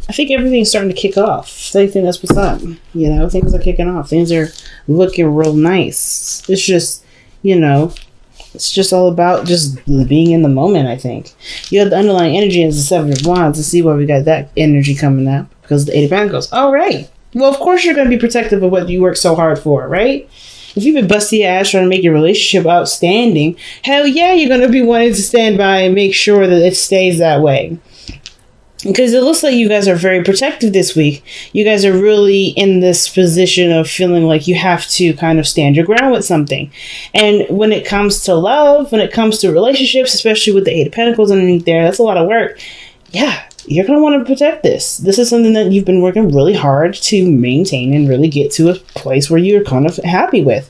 I think everything's starting to kick off. I think that's what's up. Things are kicking off. Things are looking real nice. It's just, it's just all about just being in the moment, I think. You have the underlying energy as the Seven of Wands to see why we got that energy coming up. Because the Eight of Pentacles. All right. Well, of course you're going to be protective of what you work so hard for, right? If you've been busting your ass trying to make your relationship outstanding, hell yeah, you're going to be wanting to stand by and make sure that it stays that way. Because it looks like you guys are very protective this week. You guys are really in this position of feeling like you have to kind of stand your ground with something. And when it comes to love, when it comes to relationships, especially with the Eight of Pentacles underneath there, that's a lot of work. Yeah. You're going to want to protect this. This is something that you've been working really hard to maintain and really get to a place where you're kind of happy with.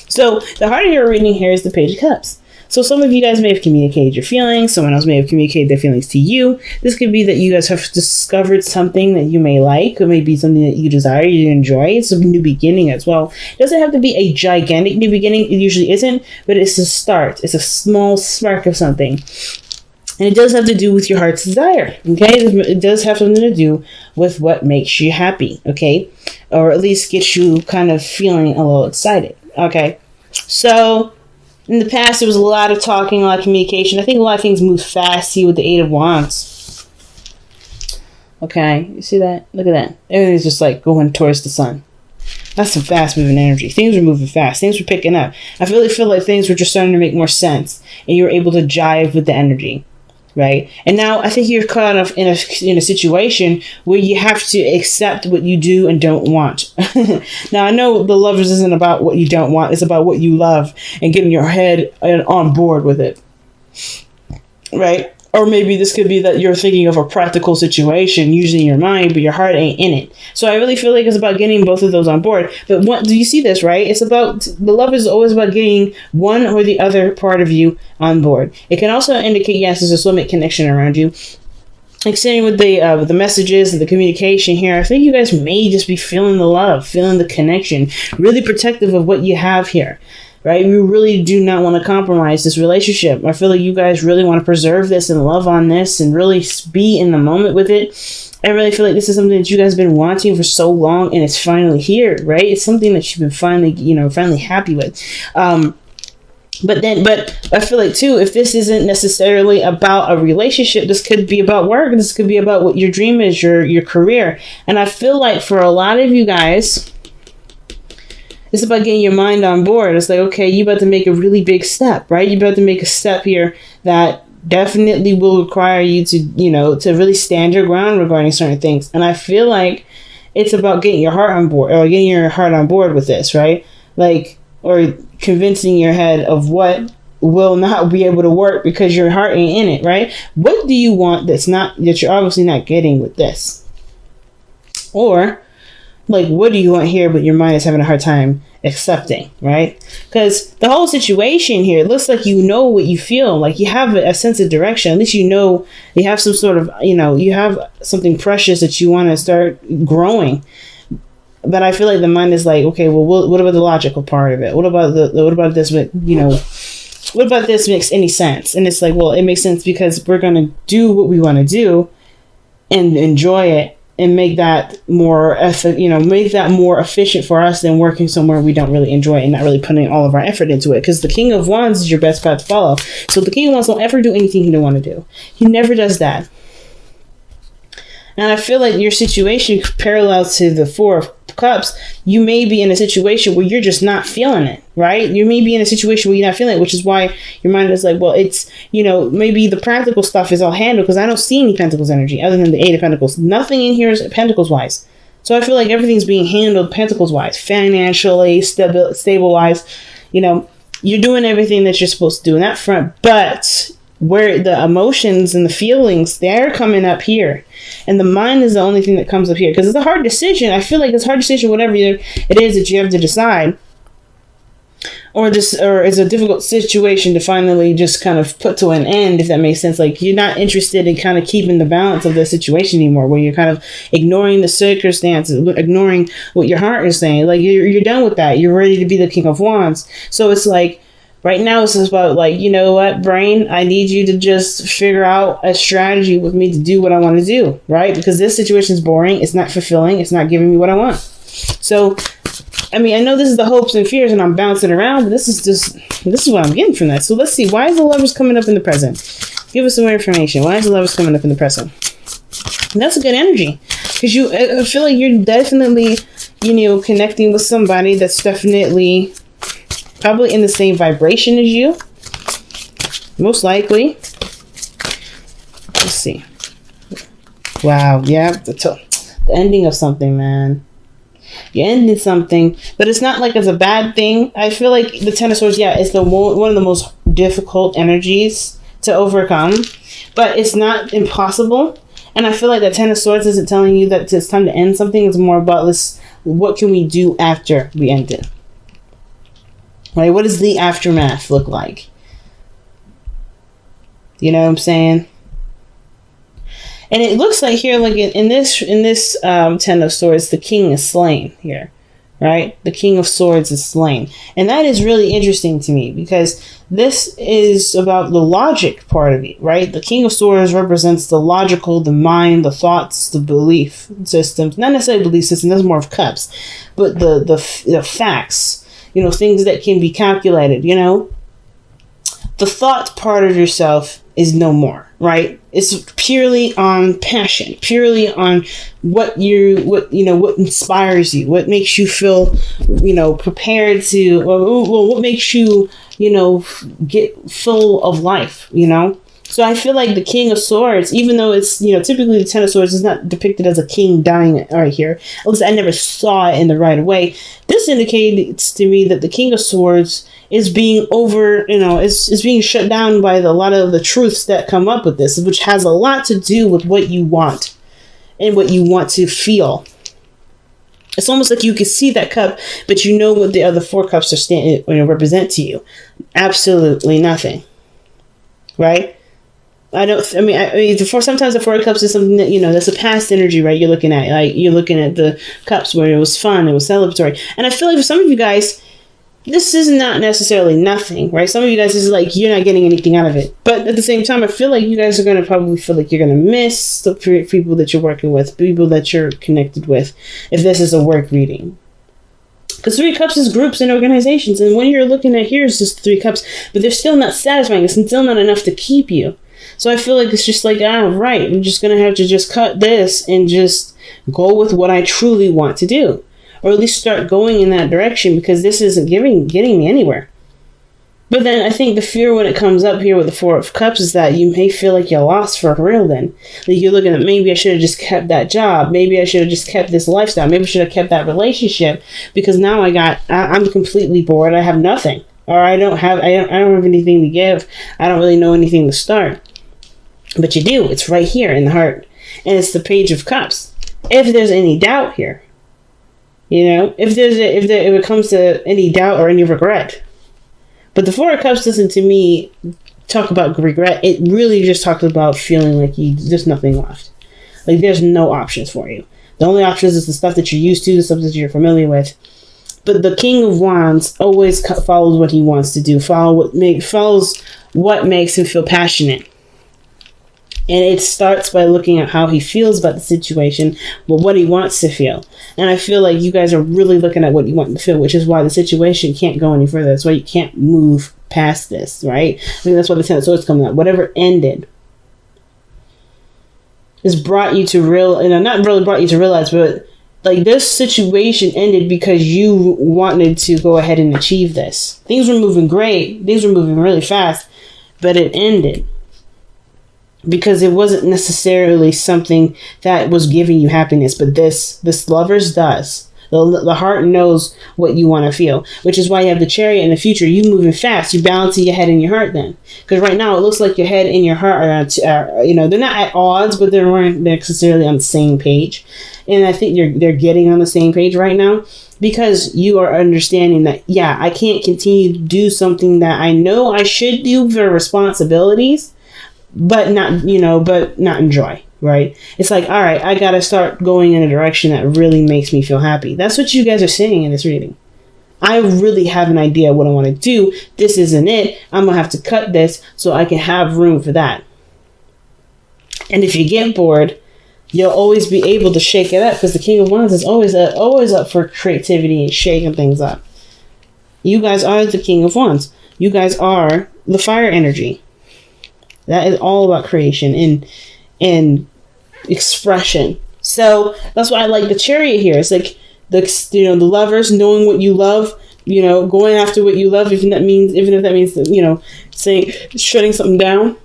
So the heart of your reading here is the Page of Cups. So some of you guys may have communicated your feelings. Someone else may have communicated their feelings to you. This could be that you guys have discovered something that you may like. It may be something that you desire, you enjoy. It's a new beginning as well. It doesn't have to be a gigantic new beginning. It usually isn't, but it's a start. It's a small spark of something. And it does have to do with your heart's desire, okay? It does have something to do with what makes you happy, okay? Or at least gets you kind of feeling a little excited, okay? So, in the past, there was a lot of talking, a lot of communication. I think a lot of things move fast here with the Eight of Wands. Okay, you see that? Look at that. Everything's just like going towards the sun. That's some fast moving energy. Things were moving fast. Things were picking up. I really feel like things were just starting to make more sense. And you were able to jive with the energy. Right? And now I think you're kind of in a situation where you have to accept what you do and don't want. Now, I know the Lovers isn't about what you don't want. It's about what you love and getting your head on board with it. Right? Or maybe this could be that you're thinking of a practical situation using your mind, but your heart ain't in it. So I really feel like it's about getting both of those on board. But do you see this, right? It's about, the love is always about getting one or the other part of you on board. It can also indicate, yes, there's a soulmate connection around you. Like saying with the messages and the communication here, I think you guys may just be feeling the love, feeling the connection, really protective of what you have here. Right? We really do not want to compromise this relationship. I feel like you guys really want to preserve this and love on this and really be in the moment with it. I really feel like this is something that you guys have been wanting for so long and it's finally here, right? It's something that you've been finally happy with. But I feel like too, if this isn't necessarily about a relationship, this could be about work. This could be about what your dream is, your career. And I feel like for a lot of you guys, it's about getting your mind on board. It's like, okay, you about to make a really big step, right? You about to make a step here that definitely will require you to, to really stand your ground regarding certain things. And I feel like it's about getting your heart on board, or getting your heart on board with this, right? Like, or convincing your head of what will not be able to work because your heart ain't in it, right? What do you want that you're obviously not getting with this? Or, like, what do you want here, but your mind is having a hard time accepting, right? Because the whole situation here, it looks like you know what you feel. Like you have a sense of direction. At least you know you have some sort of, you have something precious that you want to start growing. But I feel like the mind is like, okay, well, what about the logical part of it? What about this? What about this makes any sense? And it's like, well, it makes sense because we're going to do what we want to do and enjoy it. And make that more efficient for us than working somewhere we don't really enjoy and not really putting all of our effort into it. Because the King of Wands is your best path to follow. So the King of Wands don't ever do anything he don't want to do. He never does that. And I feel like your situation parallels to the Four of Cups. You may be in a situation where you're just not feeling it, right? You may be in a situation where you're not feeling it, which is why your mind is like, well, it's, maybe the practical stuff is all handled because I don't see any Pentacles energy other than the Eight of Pentacles. Nothing in here is Pentacles wise. So I feel like everything's being handled Pentacles wise, financially, stable wise. You're doing everything that you're supposed to do in that front, but where the emotions and the feelings, they're coming up here. And the mind is the only thing that comes up here. Because it's a hard decision. I feel like it's a hard decision, whatever it is that you have to decide. Or it's a difficult situation to finally just kind of put to an end, if that makes sense. Like, you're not interested in kind of keeping the balance of the situation anymore, where you're kind of ignoring the circumstances, ignoring what your heart is saying. Like, you're done with that. You're ready to be the King of Wands. So it's like, Right now, it's just about like, you know what, brain, I need you to just figure out a strategy with me to do what I want to do, right? Because this situation is boring. It's not fulfilling. It's not giving me what I want. So, I mean, I know this is the hopes and fears and I'm bouncing around, but this is what I'm getting from that. So let's see. Why is the Lovers coming up in the present? Give us some more information. Why is the Lovers coming up in the present? And that's a good energy. Because I feel like you're definitely, connecting with somebody that's definitely probably in the same vibration as you. Most likely. Let's see. Wow. Yeah. The ending of something, man. You're ending something, but it's not like it's a bad thing. I feel like the Ten of Swords, it's one of the most difficult energies to overcome, but it's not impossible. And I feel like the Ten of Swords isn't telling you that it's time to end something. It's more about what can we do after we end it? Right? What does the aftermath look like? You know what I'm saying? And it looks like here, like in this Ten of Swords, the King is slain here, right? The King of Swords is slain. And that is really interesting to me because this is about the logic part of it, right? The King of Swords represents the logical, the mind, the thoughts, the belief systems. Not necessarily belief systems, that's more of cups, but the facts, things that can be calculated, The thought part of yourself is no more, right? It's purely on passion, purely on what inspires you, what makes you feel, prepared to, what makes you, get full of life, So I feel like the King of Swords, even though it's, typically the Ten of Swords is not depicted as a king dying right here. At least I never saw it in the right way. This indicates to me that the King of Swords is being is being shut down by a lot of the truths that come up with this, which has a lot to do with what you want and what you want to feel. It's almost like you can see that cup, but you know what the other four cups are represent to you. Absolutely nothing. Right? Sometimes the Four of Cups is something that, that's a past energy, right? You're looking at, you're looking at the cups where it was fun, it was celebratory. And I feel like for some of you guys, this is not necessarily nothing, right? Some of you guys is like, you're not getting anything out of it. But at the same time, I feel like you guys are going to probably feel like you're going to miss the people that you're working with, people that you're connected with, if this is a work reading. Because Three Cups is groups and organizations. And when you're looking at here, it's just Three Cups. But they're still not satisfying. It's still not enough to keep you. So I feel like it's just like, right, I'm just going to have to just cut this and just go with what I truly want to do. Or at least start going in that direction because this isn't getting me anywhere. But then I think the fear when it comes up here with the Four of Cups is that you may feel like you're lost for real then. Like you're looking at, maybe I should have just kept that job. Maybe I should have just kept this lifestyle. Maybe I should have kept that relationship because now I'm completely bored. I have nothing. Or I don't have anything to give. I don't really know anything to start. But you do. It's right here in the heart. And it's the Page of Cups. If there's any doubt here, if it comes to any doubt or any regret. But the Four of Cups doesn't, to me, talk about regret. It really just talks about feeling like there's nothing left. Like there's no options for you. The only options is the stuff that you're used to, the stuff that you're familiar with. But the King of Wands always follows what he wants to do. Follows what makes him feel passionate. And it starts by looking at how he feels about the situation, but what he wants to feel. And I feel like you guys are really looking at what you want to feel, which is why the situation can't go any further. That's why you can't move past this, right? I think that's why the Ten of Swords coming out. Whatever ended has brought you to not really brought you to realize, but like this situation ended because you wanted to go ahead and achieve this. Things were moving great. Things were moving really fast, but it ended. Because it wasn't necessarily something that was giving you happiness, but this Lovers does. The heart knows what you want to feel, which is why you have the Chariot in the future. You moving fast, you balancing your head and your heart then. Because right now it looks like your head and your heart are they're not at odds, but they weren't necessarily on the same page. And I think they're getting on the same page right now because you are understanding that, I can't continue to do something that I know I should do for responsibilities, but not enjoy, right? It's like, all right, I got to start going in a direction that really makes me feel happy. That's what you guys are saying in this reading. I really have an idea what I want to do. This isn't it. I'm going to have to cut this so I can have room for that. And if you get bored, you'll always be able to shake it up, because the King of Wands is always up for creativity and shaking things up. You guys are the King of Wands. You guys are the fire energy. That is all about creation and expression. So that's why I like the Chariot here. It's like the lovers, knowing what you love, going after what you love, even if that means saying shutting something down,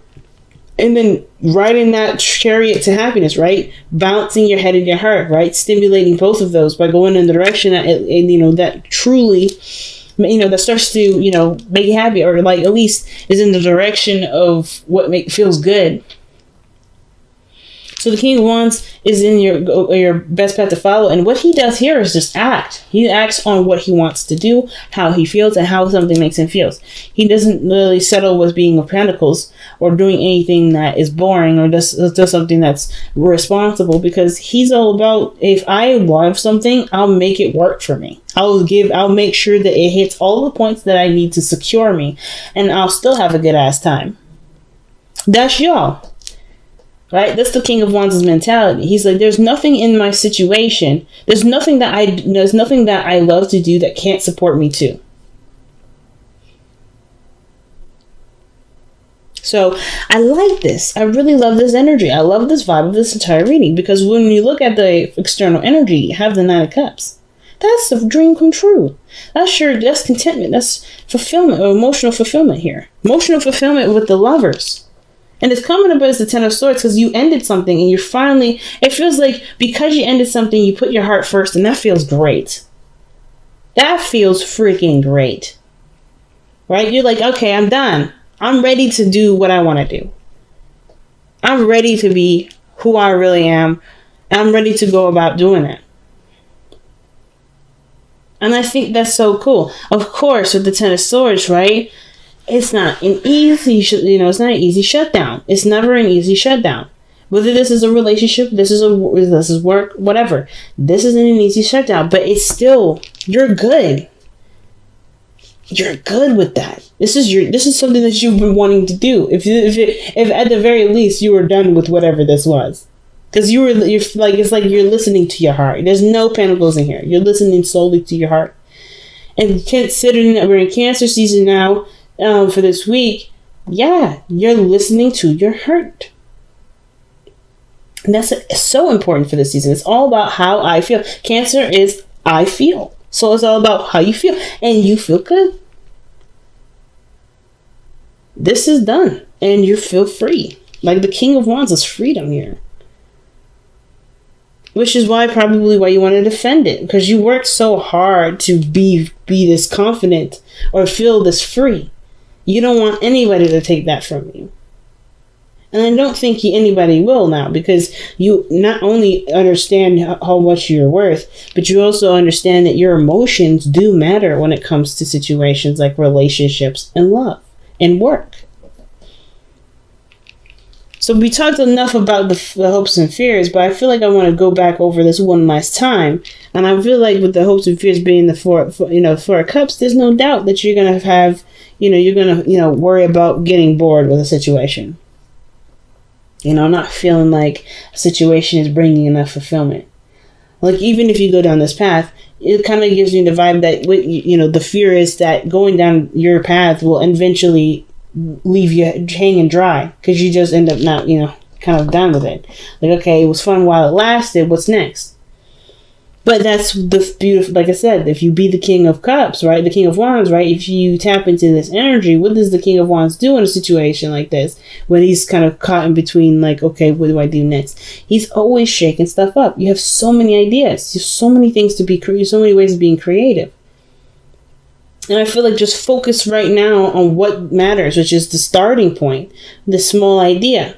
and then riding that chariot to happiness, right? Bouncing your head and your heart, right? Stimulating both of those by going in the direction that truly, that starts to make you happy, or like at least is in the direction of what feels good. So the King of Wands is in your best path to follow. And what he does here is just act. He acts on what he wants to do, how he feels, and how something makes him feel. He doesn't really settle with being of Pentacles or doing anything that is boring or does something that's responsible, because he's all about, if I love something, I'll make it work for me. I'll make sure that it hits all the points that I need to secure me, and I'll still have a good ass time. That's y'all. Right? That's the King of Wands' mentality. He's like, there's nothing in my situation. There's nothing that I love to do that can't support me too. So I like this. I really love this energy. I love this vibe of this entire reading, because when you look at the external energy, you have the Nine of Cups. That's a dream come true. That's contentment. That's fulfillment, or emotional fulfillment here. Emotional fulfillment with the lovers. And it's coming up as the Ten of Swords, because you ended something and you're finally, it feels like because you ended something, you put your heart first, and that feels great. That feels freaking great. Right? You're like, okay, I'm done. I'm ready to do what I want to do. I'm ready to be who I really am. I'm ready to go about doing it. And I think that's so cool. Of course, with the Ten of Swords, right? It's not an easy, it's not an easy shutdown. It's never an easy shutdown. Whether this is a relationship, this is work, whatever. This isn't an easy shutdown, but it's still, you're good. You're good with that. This is something that you've been wanting to do. If at the very least you were done with whatever this was, because it's like you're listening to your heart. There's no Pentacles in here. You're listening solely to your heart. And considering that we're in Cancer season now. For this week, yeah, you're listening to your heart. And that's so important for this season. It's all about how I feel. Cancer is I feel. So it's all about how you feel. And you feel good. This is done. And you feel free. Like the King of Wands is freedom here. Which is probably why you want to defend it. Because you worked so hard to be this confident or feel this free. You don't want anybody to take that from you. And I don't think anybody will now, because you not only understand how much you're worth, but you also understand that your emotions do matter when it comes to situations like relationships and love and work. So we talked enough about the hopes and fears, but I feel like I want to go back over this one last time. And I feel like with the hopes and fears being the Four of Cups, there's no doubt that you're going to have, you're going to, worry about getting bored with a situation. Not feeling like a situation is bringing enough fulfillment. Like, even if you go down this path, it kind of gives me the vibe that, the fear is that going down your path will eventually leave you hanging dry, because you just end up not, kind of done with it. Like, okay, it was fun while it lasted. What's next? But that's the beautiful, like I said, if you be the King of Cups, right? The King of Wands, right? If you tap into this energy, what does the King of Wands do in a situation like this? When he's kind of caught in between, like, okay, what do I do next? He's always shaking stuff up. You have so many ideas. You have so many things to be creative, so many ways of being creative. And I feel like just focus right now on what matters, which is the starting point, the small idea.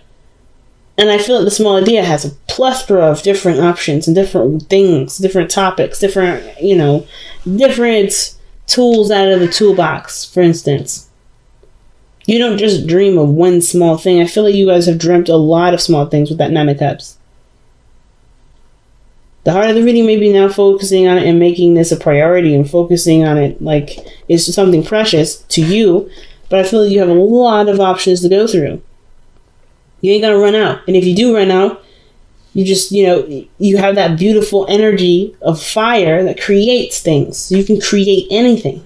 And I feel like the small idea has a plethora of different options and different things, different topics, different tools out of the toolbox, for instance. You don't just dream of one small thing. I feel like you guys have dreamt a lot of small things with that Nine of Cups. The heart of the reading may be now focusing on it and making this a priority and focusing on it like it's something precious to you. But I feel like you have a lot of options to go through. You ain't gonna run out. And if you do run out, you just, you have that beautiful energy of fire that creates things. You can create anything.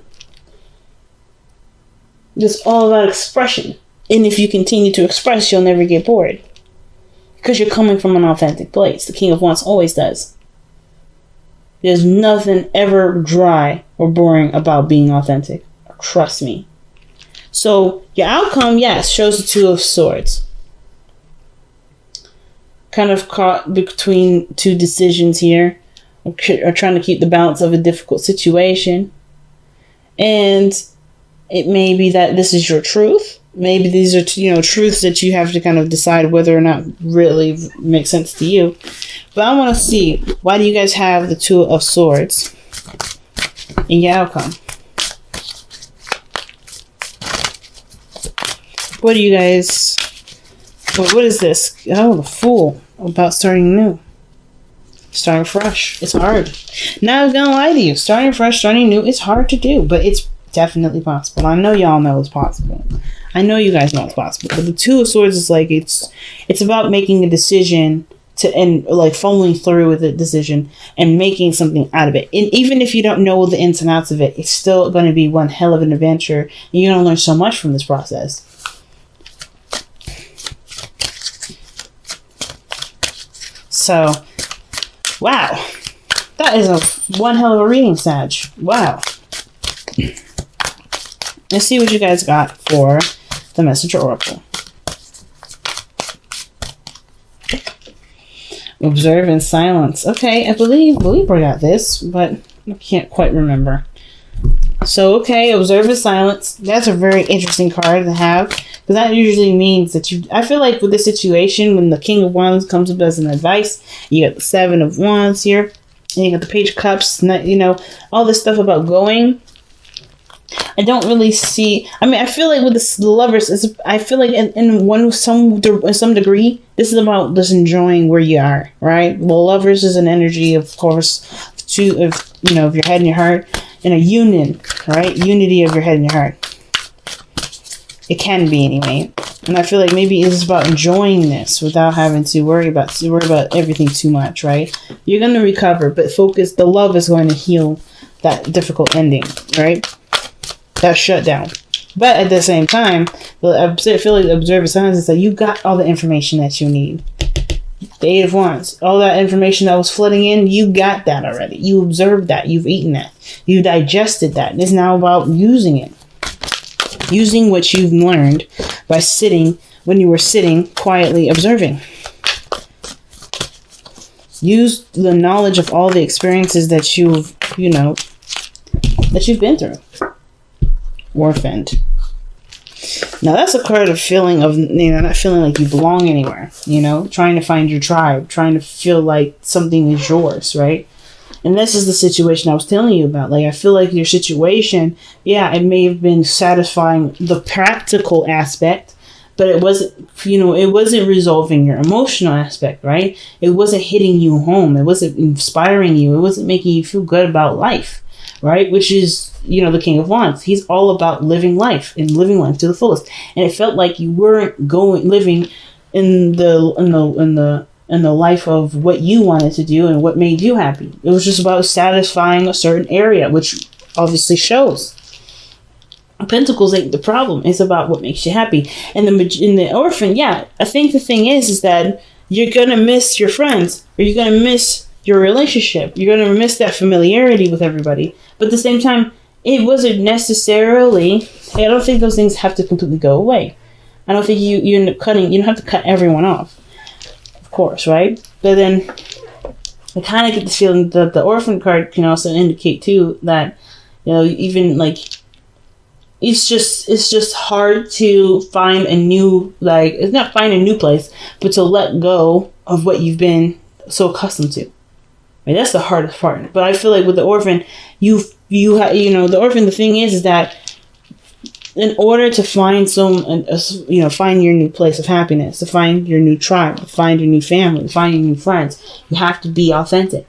It's all about expression. And if you continue to express, you'll never get bored. Because you're coming from an authentic place. The King of Wands always does. There's nothing ever dry or boring about being authentic. Trust me. So your outcome, yes, shows the Two of Swords. Kind of caught between two decisions here. Or trying to keep the balance of a difficult situation. And it may be that this is your truth. Maybe these are, truths that you have to kind of decide whether or not really make sense to you. But I want to see, why do you guys have the Two of Swords in your outcome? What do you guys... What is this? Oh, the Fool. About starting new. Starting fresh. It's hard. Not gonna lie to you. Starting fresh, starting new, it's hard to do. But it's definitely possible. I know y'all know it's possible. I know you guys know it's possible. But the Two of Swords is like, it's about making a decision and like following through with the decision and making something out of it. And even if you don't know the ins and outs of it, it's still going to be one hell of an adventure. And you're going to learn so much from this process. So, wow. That is one hell of a reading, Sag. Wow. Let's see what you guys got for the Messenger Oracle. Observe in silence. Okay, I believe Libra got this, but I can't quite remember. So, okay, observe in silence. That's a very interesting card to have, because that usually means that I feel like with this situation, when the King of Wands comes up as an advice, you got the Seven of Wands here, and you got the Page of Cups, all this stuff about going. I don't really see. I mean, I feel like with the Lovers, I feel like in some degree, this is about just enjoying where you are, right? Well, Lovers is an energy, of course, of your head and your heart, and a union, right? Unity of your head and your heart. It can be anyway, and I feel like maybe it's about enjoying this without having to worry about everything too much, right? You're gonna recover, but focus. The love is going to heal that difficult ending, right? That shutdown. But at the same time, I feel like the Observer Silence is that you got all the information that you need. The Eight of Wands. All that information that was flooding in, you got that already. You observed that. You've eaten that. You digested that. And it's now about using it. Using what you've learned by when you were sitting quietly observing. Use the knowledge of all the experiences that you've been through. Orphaned. Now that's a card of feeling of, not feeling like you belong anywhere, trying to find your tribe, trying to feel like something is yours, right? And this is the situation I was telling you about. Like, I feel like your situation, it may have been satisfying the practical aspect, but it wasn't resolving your emotional aspect, right? It wasn't hitting you home. It wasn't inspiring you. It wasn't making you feel good about life, right? Which is, the King of Wands. He's all about living life and living life to the fullest. And it felt like you weren't living in the life of what you wanted to do and what made you happy. It was just about satisfying a certain area, which obviously shows. Pentacles ain't the problem. It's about what makes you happy. And in the Orphan, I think the thing is that you're gonna miss your friends, or you're gonna miss your relationship. You're gonna miss that familiarity with everybody. But at the same time, it wasn't necessarily. I don't think those things have to completely go away. I don't think you end up cutting. You don't have to cut everyone off, of course, right? But then I kind of get the feeling that the Orphan card can also indicate too that even like it's just hard to find a new, it's not find a new place, but to let go of what you've been so accustomed to. Right? That's the hardest part. But I feel like with the Orphan, the Orphan, the thing is that in order to find find your new place of happiness, to find your new tribe, to find your new family, to find your new friends, you have to be authentic.